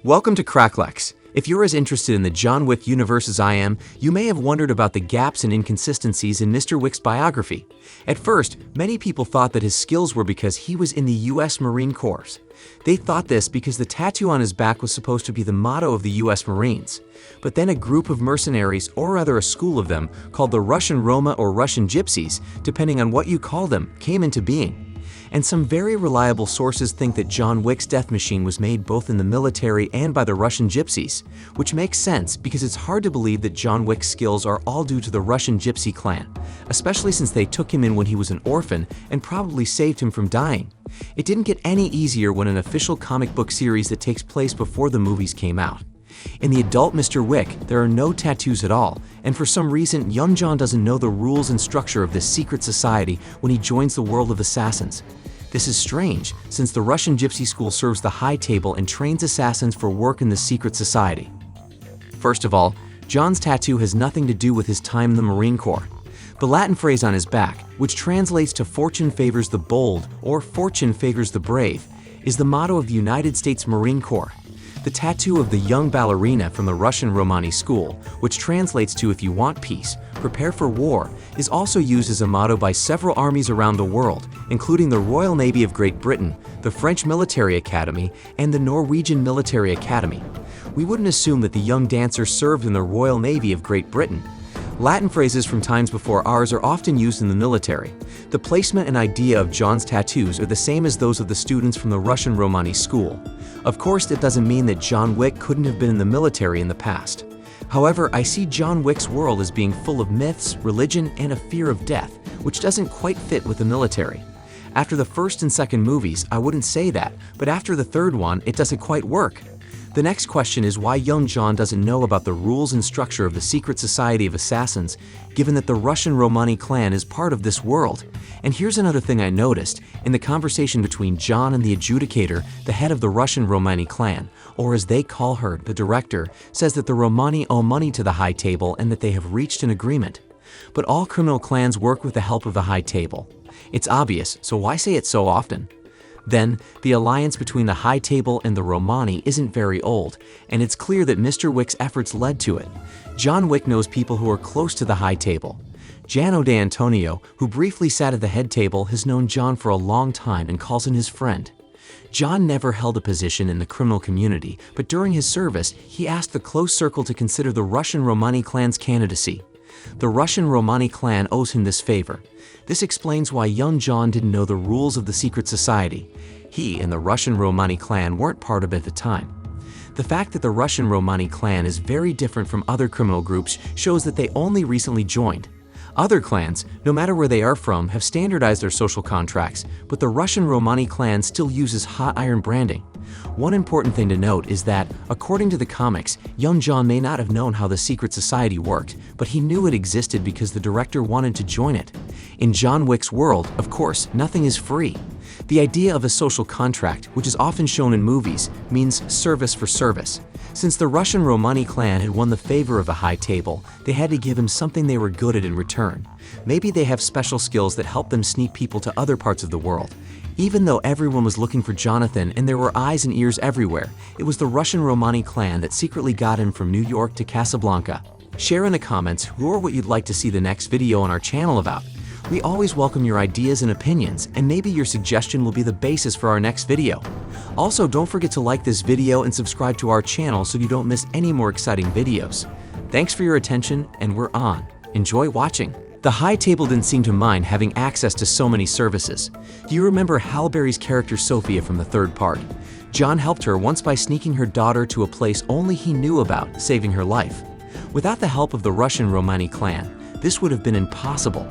Welcome to Cracklex. If you're as interested in the John Wick universe as I am, you may have wondered about the gaps and inconsistencies in Mr. Wick's biography. At first, many people thought that his skills were because he was in the U.S. Marine Corps. They thought this because the tattoo on his back was supposed to be the motto of the U.S. Marines. But then a group of mercenaries, or rather a school of them, called the Russian Roma or Russian Gypsies, depending on what you call them, came into being. And some very reliable sources think that John Wick's death machine was made both in the military and by the Russian Gypsies, which makes sense because it's hard to believe that John Wick's skills are all due to the Russian Gypsy clan, especially since they took him in when he was an orphan and probably saved him from dying. It didn't get any easier when an official comic book series that takes place before the movies came out. In the adult Mr. Wick, there are no tattoos at all, and for some reason, young John doesn't know the rules and structure of this secret society when he joins the world of assassins. This is strange, since the Russian Gypsy School serves the high table and trains assassins for work in the secret society. First of all, John's tattoo has nothing to do with his time in the Marine Corps. The Latin phrase on his back, which translates to "fortune favors the bold" or "fortune favors the brave," is the motto of the United States Marine Corps. The tattoo of the young ballerina from the Russian Romani school, which translates to "if you want peace, prepare for war," is also used as a motto by several armies around the world, including the Royal Navy of Great Britain, the French Military Academy, and the Norwegian Military Academy. We wouldn't assume that the young dancer served in the Royal Navy of Great Britain. Latin phrases from times before ours are often used in the military. The placement and idea of John's tattoos are the same as those of the students from the Russian Romani school. Of course, that doesn't mean that John Wick couldn't have been in the military in the past. However, I see John Wick's world as being full of myths, religion, and a fear of death, which doesn't quite fit with the military. After the first and second movies, I wouldn't say that, but after the third one, it doesn't quite work. The next question is why young John doesn't know about the rules and structure of the secret society of assassins, given that the Russian Romani clan is part of this world. And here's another thing I noticed. In the conversation between John and the adjudicator, the head of the Russian Romani clan, or as they call her, the director, says that the Romani owe money to the high table and that they have reached an agreement. But all criminal clans work with the help of the high table. It's obvious, so why say it so often? Then, the alliance between the high table and the Romani isn't very old, and it's clear that Mr. Wick's efforts led to it. John Wick knows people who are close to the high table. Gianno de Antonio, who briefly sat at the head table, has known John for a long time and calls him his friend. John never held a position in the criminal community, but during his service, he asked the close circle to consider the Russian Romani clan's candidacy. The Russian Romani clan owes him this favor. This explains why young John didn't know the rules of the secret society. He and the Russian Romani clan weren't part of it at the time. The fact that the Russian Romani clan is very different from other criminal groups shows that they only recently joined. Other clans, no matter where they are from, have standardized their social contracts, but the Russian Romani clan still uses hot iron branding. One important thing to note is that, according to the comics, young John may not have known how the secret society worked, but he knew it existed because the director wanted to join it. In John Wick's world, of course, nothing is free. The idea of a social contract, which is often shown in movies, means service for service. Since the Russian Romani clan had won the favor of the high table, they had to give him something they were good at in return. Maybe they have special skills that help them sneak people to other parts of the world. Even though everyone was looking for Jonathan and there were eyes and ears everywhere, it was the Russian Romani clan that secretly got him from New York to Casablanca. Share in the comments who or what you'd like to see the next video on our channel about. We always welcome your ideas and opinions, and maybe your suggestion will be the basis for our next video. Also, don't forget to like this video and subscribe to our channel so you don't miss any more exciting videos. Thanks for your attention, and we're on. Enjoy watching. The high table didn't seem to mind having access to so many services. Do you remember Halle Berry's character Sophia from the third part? John helped her once by sneaking her daughter to a place only he knew about, saving her life. Without the help of the Russian Romani clan, this would have been impossible.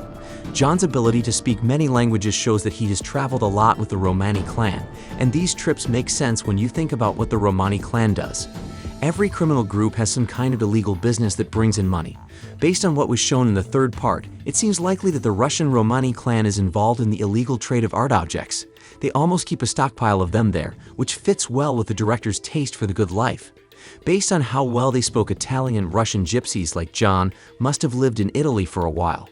John's ability to speak many languages shows that he has traveled a lot with the Romani clan, and these trips make sense when you think about what the Romani clan does. Every criminal group has some kind of illegal business that brings in money. Based on what was shown in the third part, it seems likely that the Russian Romani clan is involved in the illegal trade of art objects. They almost keep a stockpile of them there, which fits well with the director's taste for the good life. Based on how well they spoke Italian, Russian gypsies like John must have lived in Italy for a while.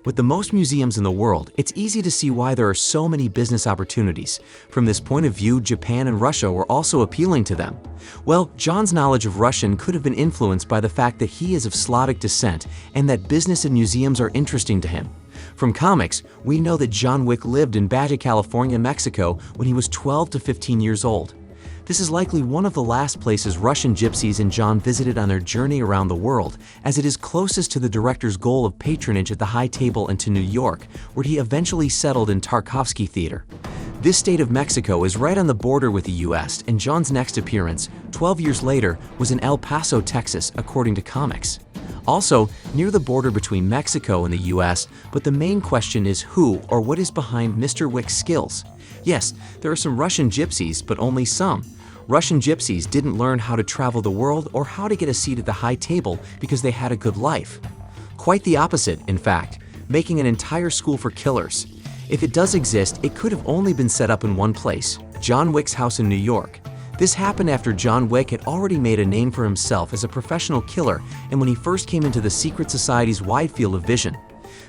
With the most museums in the world, it's easy to see why there are so many business opportunities. From this point of view, Japan and Russia were also appealing to them. Well, John's knowledge of Russian could have been influenced by the fact that he is of Slavic descent and that business and museums are interesting to him. From comics, we know that John Wick lived in Baja California, Mexico when he was 12 to 15 years old. This is likely one of the last places Russian gypsies and John visited on their journey around the world, as it is closest to the director's goal of patronage at the high table and to New York, where he eventually settled in Tarkovsky Theater. This state of Mexico is right on the border with the US, and John's next appearance, 12 years later, was in El Paso, Texas, according to comics. Also, near the border between Mexico and the US, but the main question is who or what is behind Mr. Wick's skills. Yes, there are some Russian gypsies, but only some. Russian gypsies didn't learn how to travel the world or how to get a seat at the high table because they had a good life. Quite the opposite, in fact, making an entire school for killers. If it does exist, it could have only been set up in one place, John Wick's house in New York. This happened after John Wick had already made a name for himself as a professional killer and when he first came into the secret society's wide field of vision.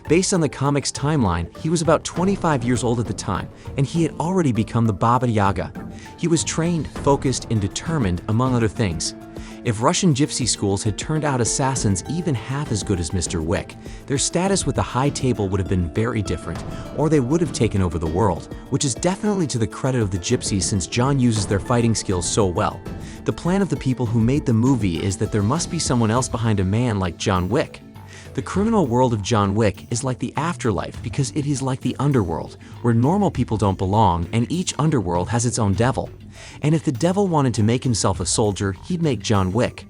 Based on the comic's timeline, he was about 25 years old at the time, and he had already become the Baba Yaga. He was trained, focused, and determined, among other things. If Russian gypsy schools had turned out assassins even half as good as Mr. Wick, their status with the high table would have been very different, or they would have taken over the world, which is definitely to the credit of the gypsies since John uses their fighting skills so well. The plan of the people who made the movie is that there must be someone else behind a man like John Wick. The criminal world of John Wick is like the afterlife because it is like the underworld, where normal people don't belong and each underworld has its own devil. And if the devil wanted to make himself a soldier, he'd make John Wick.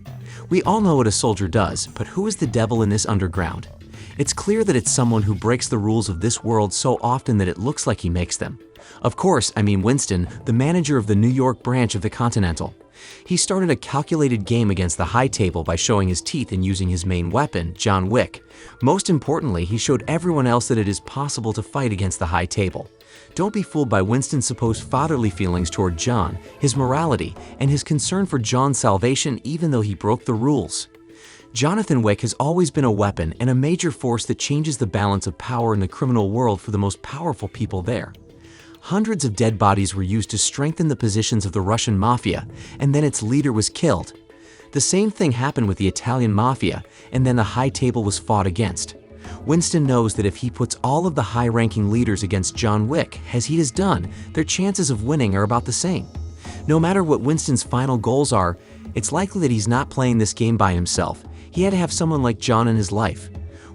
We all know what a soldier does, but who is the devil in this underground? It's clear that it's someone who breaks the rules of this world so often that it looks like he makes them. Of course, I mean Winston, the manager of the New York branch of the Continental. He started a calculated game against the high table by showing his teeth and using his main weapon, John Wick. Most importantly, he showed everyone else that it is possible to fight against the high table. Don't be fooled by Winston's supposed fatherly feelings toward John, his morality, and his concern for John's salvation even though he broke the rules. Jonathan Wick has always been a weapon and a major force that changes the balance of power in the criminal world for the most powerful people there. Hundreds of dead bodies were used to strengthen the positions of the Russian mafia, and then its leader was killed. The same thing happened with the Italian mafia, and then the high table was fought against. Winston knows that if he puts all of the high-ranking leaders against John Wick, as he has done, their chances of winning are about the same. No matter what Winston's final goals are, it's likely that he's not playing this game by himself. He had to have someone like John in his life.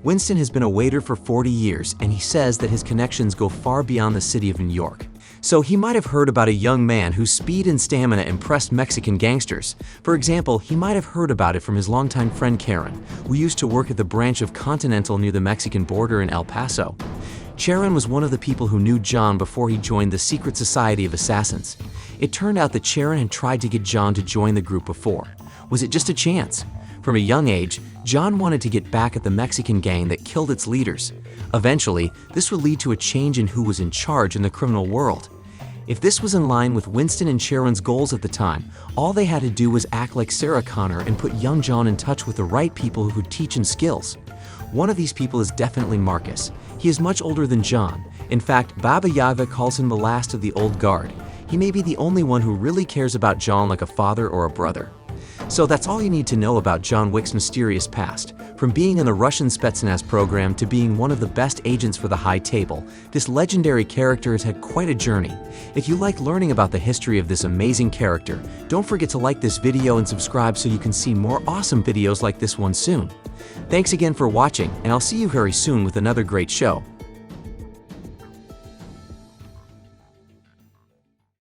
Winston has been a waiter for 40 years, and he says that his connections go far beyond the city of New York. So he might have heard about a young man whose speed and stamina impressed Mexican gangsters. For example, he might have heard about it from his longtime friend Karen, who used to work at the branch of Continental near the Mexican border in El Paso. Charon was one of the people who knew John before he joined the Secret Society of Assassins. It turned out that Charon had tried to get John to join the group before. Was it just a chance? From a young age, John wanted to get back at the Mexican gang that killed its leaders. Eventually, this would lead to a change in who was in charge in the criminal world. If this was in line with Winston and Sharon's goals at the time, all they had to do was act like Sarah Connor and put young John in touch with the right people who could teach him skills. One of these people is definitely Marcus. He is much older than John. In fact, Baba Yaga calls him the last of the old guard. He may be the only one who really cares about John like a father or a brother. So that's all you need to know about John Wick's mysterious past. From being in the Russian Spetsnaz program to being one of the best agents for the high table, this legendary character has had quite a journey. If you like learning about the history of this amazing character, don't forget to like this video and subscribe so you can see more awesome videos like this one soon. Thanks again for watching, and I'll see you very soon with another great show.